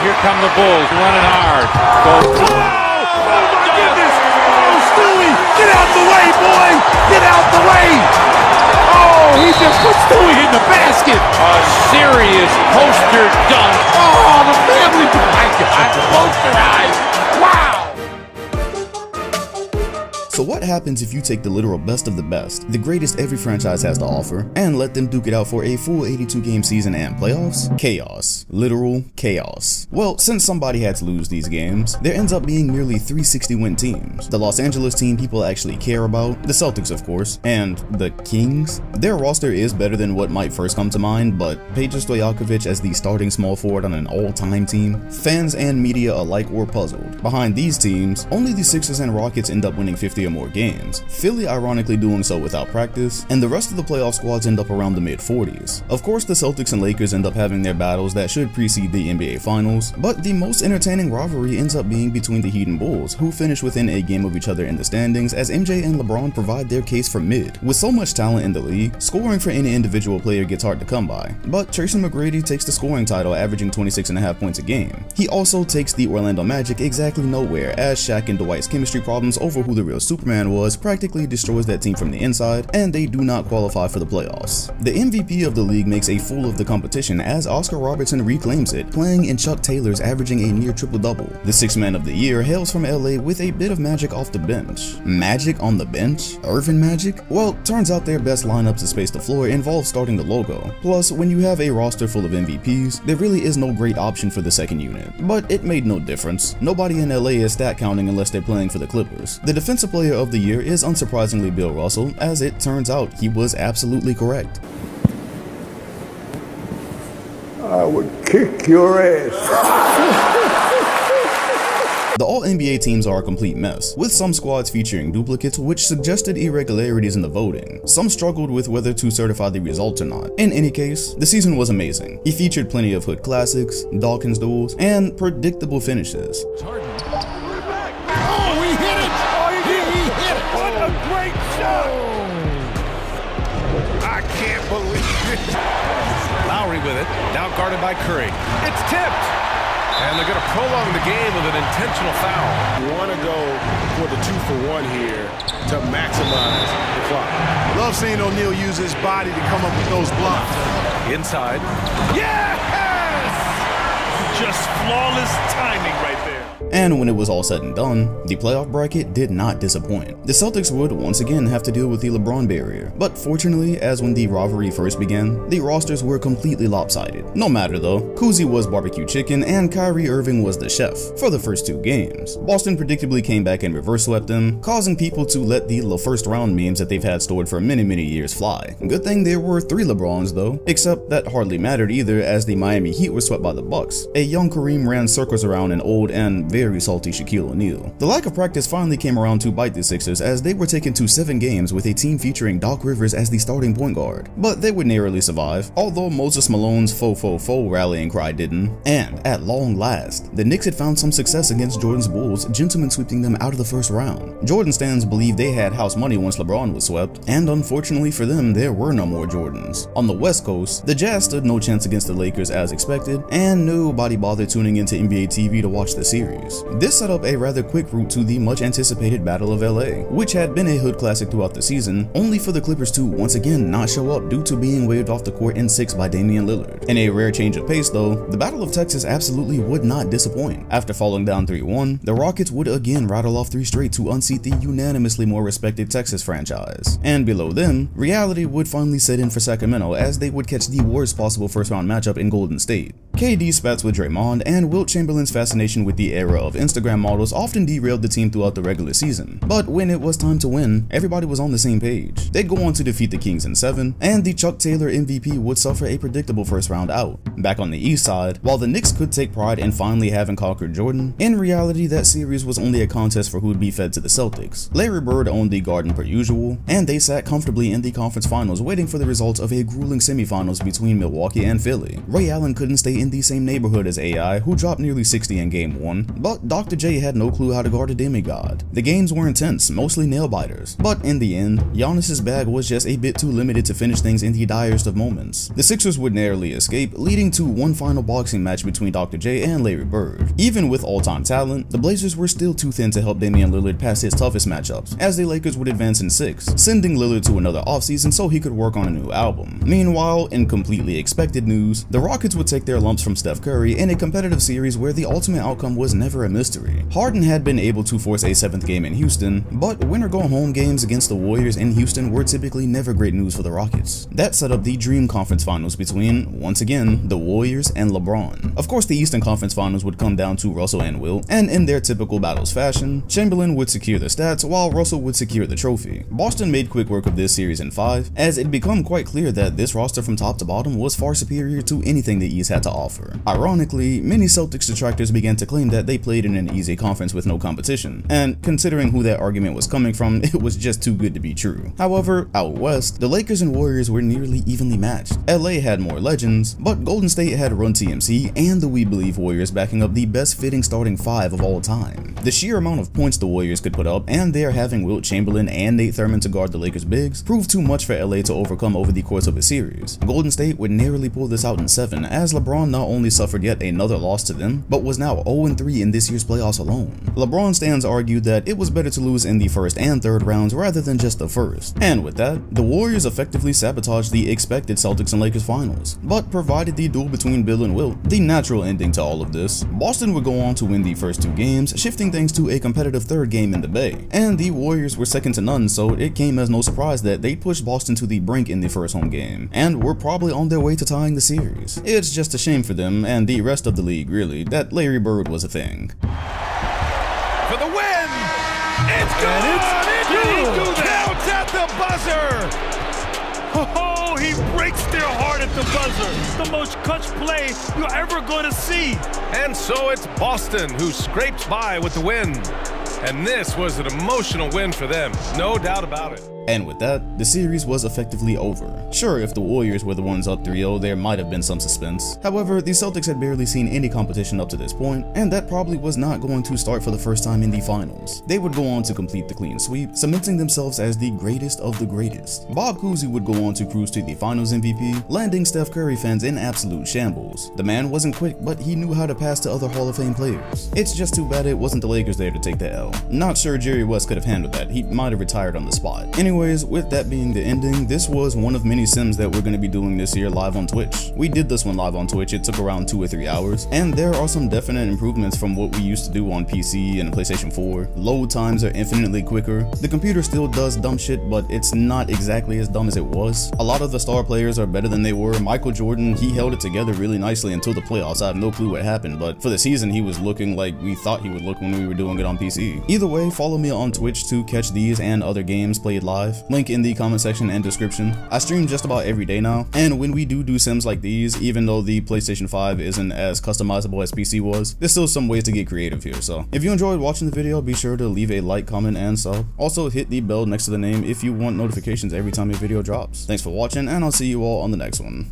here come the Bulls, running hard. Oh my goodness! Oh, Stewie, get out the way, boy! Get out the way! Oh, he just put Stewie in the basket. A serious poster dunk. Oh, the family posterized. Wow! So what happens if you take the literal best of the best, the greatest every franchise has to offer, and let them duke it out for a full 82-game season and playoffs? Chaos. Literal chaos. Well, since somebody had to lose these games, there ends up being nearly 3 60-win teams. The Los Angeles team people actually care about, the Celtics of course, and the Kings. Their roster is better than what might first come to mind, but Peja Stojakovic as the starting small forward on an all-time team, fans and media alike were puzzled. Behind these teams, only the Sixers and Rockets end up winning 50 or more games, Philly ironically doing so without practice, and the rest of the playoff squads end up around the mid-40s. Of course, the Celtics and Lakers end up having their battles that should precede the NBA Finals, but the most entertaining rivalry ends up being between the Heat and Bulls, who finish within a game of each other in the standings as MJ and LeBron provide their case for mid. With so much talent in the league, scoring for any individual player gets hard to come by, but Tracy McGrady takes the scoring title, averaging 26.5 points a game. He also takes the Orlando Magic exactly nowhere, as Shaq and Dwight's chemistry problems over who the real Superman was practically destroys that team from the inside, and they do not qualify for the playoffs. The MVP of the league makes a fool of the competition as Oscar Robertson reclaims it, playing in Chuck Taylor's averaging a near triple-double. The sixth man of the year hails from LA with a bit of magic off the bench. Magic on the bench? Irvin Magic? Well, turns out their best lineup to space the floor involves starting the logo. Plus, when you have a roster full of MVPs, there really is no great option for the second unit. But it made no difference. Nobody in LA is stat counting unless they're playing for the Clippers. The defensive player of the year is unsurprisingly Bill Russell, as it turns out he was absolutely correct. I would kick your ass. The All-NBA teams are a complete mess, with some squads featuring duplicates which suggested irregularities in the voting. Some struggled with whether to certify the results or not. In any case, the season was amazing. It featured plenty of hood classics, Dawkins duels, and predictable finishes. Oh, he hit it! Oh, he hit it! What a great shot! I can't believe it. Lowry with it, now guarded by Curry. It's tipped! And they're going to prolong the game with an intentional foul. You want to go for the 2-for-1 here to maximize the clock. Love seeing O'Neal use his body to come up with those blocks. Inside. Yes! Just flawless timing right there. And when it was all said and done, the playoff bracket did not disappoint. The Celtics would once again have to deal with the LeBron barrier, but fortunately, as when the rivalry first began, the rosters were completely lopsided. No matter though, Kuzi was barbecue chicken and Kyrie Irving was the chef for the first 2 games. Boston predictably came back and reverse swept them, causing people to let the first round memes that they've had stored for many years fly. Good thing there were 3 LeBrons though, except that hardly mattered either as the Miami Heat were swept by the Bucks. A young Kareem ran circles around an old and very salty Shaquille O'Neal. The lack of practice finally came around to bite the Sixers as they were taken to 7 games with a team featuring Doc Rivers as the starting point guard. But they would narrowly survive, although Moses Malone's faux rallying cry didn't. And at long last, the Knicks had found some success against Jordan's Bulls, gentlemen sweeping them out of the first round. Jordan stands believed they had house money once LeBron was swept, and unfortunately for them, there were no more Jordans. On the West Coast, the Jazz stood no chance against the Lakers as expected, and nobody bothered tuning into NBA TV to watch the series. This set up a rather quick route to the much anticipated Battle of LA, which had been a hood classic throughout the season, only for the Clippers to once again not show up due to being waved off the court in 6 by Damian Lillard. In a rare change of pace though, the Battle of Texas absolutely would not disappoint. After falling down 3-1, the Rockets would again rattle off 3 straight to unseat the unanimously more respected Texas franchise. And below them, reality would finally set in for Sacramento as they would catch the worst possible first round matchup in Golden State. KD's spats with Draymond and Wilt Chamberlain's fascination with the era of Instagram models often derailed the team throughout the regular season, but when it was time to win, everybody was on the same page. They'd go on to defeat the Kings in 7, and the Chuck Taylor MVP would suffer a predictable first round out. Back on the East side, while the Knicks could take pride in finally having conquered Jordan, in reality that series was only a contest for who would be fed to the Celtics. Larry Bird owned the Garden per usual, and they sat comfortably in the conference finals waiting for the results of a grueling semifinals between Milwaukee and Philly. Ray Allen couldn't stay in the same neighborhood as AI, who dropped nearly 60 in game 1, but Dr. J had no clue how to guard a demigod. The games were intense, mostly nail-biters, but in the end, Giannis's bag was just a bit too limited to finish things in the direst of moments. The Sixers would narrowly escape, leading to one final boxing match between Dr. J and Larry Bird. Even with all-time talent, the Blazers were still too thin to help Damian Lillard pass his toughest matchups, as the Lakers would advance in 6, sending Lillard to another offseason so he could work on a new album. Meanwhile, in completely expected news, the Rockets would take their lumps from Steph Curry in a competitive series where the ultimate outcome was never a mystery. Harden had been able to force a 7th game in Houston, but win-or-go-home games against the Warriors in Houston were typically never great news for the Rockets. That set up the dream conference finals between, once again, the Warriors and LeBron. Of course, the Eastern Conference finals would come down to Russell and Wilt, and in their typical battles fashion, Chamberlain would secure the stats while Russell would secure the trophy. Boston made quick work of this series in 5, as it became quite clear that this roster from top to bottom was far superior to anything the East had to offer. Ironically, many Celtics detractors began to claim that they played in an easy conference with no competition, and considering who that argument was coming from, it was just too good to be true. However, out west, the Lakers and Warriors were nearly evenly matched. LA had more legends, but Golden State had Run TMC and the We Believe Warriors backing up the best fitting starting 5 of all time. The sheer amount of points the Warriors could put up, and their having Wilt Chamberlain and Nate Thurman to guard the Lakers bigs, proved too much for LA to overcome over the course of a series. Golden State would narrowly pull this out in 7, as LeBron not only suffered yet another loss to them, but was now 0-3 in this year's playoffs alone. LeBron stands argued that it was better to lose in the first and third rounds rather than just the first. And with that, the Warriors effectively sabotaged the expected Celtics and Lakers finals, but provided the duel between Bill and Wilt the natural ending to all of this. Boston would go on to win the first 2 games, shifting things to a competitive 3rd game in the Bay, and the Warriors were second to none, so it came as no surprise that they pushed Boston to the brink in the first home game, and were probably on their way to tying the series. It's just a shame for them, and the rest of the league really, that Larry Bird was a thing. For the win! It's good! Did he do that? Counts at the buzzer! Oh, he breaks their heart at the buzzer. The most clutch play you're ever going to see. And so it's Boston who scrapes by with the win. And this was an emotional win for them, no doubt about it. And with that, the series was effectively over. Sure, if the Warriors were the ones up 3-0, there might have been some suspense. However, the Celtics had barely seen any competition up to this point, and that probably was not going to start for the first time in the finals. They would go on to complete the clean sweep, cementing themselves as the greatest of the greatest. Bob Cousy would go on to cruise to the finals MVP, landing Steph Curry fans in absolute shambles. The man wasn't quick, but he knew how to pass to other Hall of Fame players. It's just too bad it wasn't the Lakers there to take the L. Not sure Jerry West could have handled that, he might have retired on the spot. Anyways, with that being the ending, this was one of many sims that we're going to be doing this year live on Twitch. We did this one live on Twitch, it took around 2 or 3 hours, and there are some definite improvements from what we used to do on PC and PlayStation 4. Load times are infinitely quicker. The computer still does dumb shit, but it's not exactly as dumb as it was. A lot of the star players are better than they were. Michael Jordan, he held it together really nicely until the playoffs. I have no clue what happened, but for the season he was looking like we thought he would look when we were doing it on PC. Either way, follow me on Twitch to catch these and other games played live. Link in the comment section and description. I stream just about every day now, and when we do sims like these, even though the PlayStation 5 isn't as customizable as PC was, there's still some ways to get creative here. So if you enjoyed watching the video, be sure to leave a like, comment, and sub. Also hit the bell next to the name if you want notifications every time a video drops. Thanks for watching, and I'll see you all on the next one.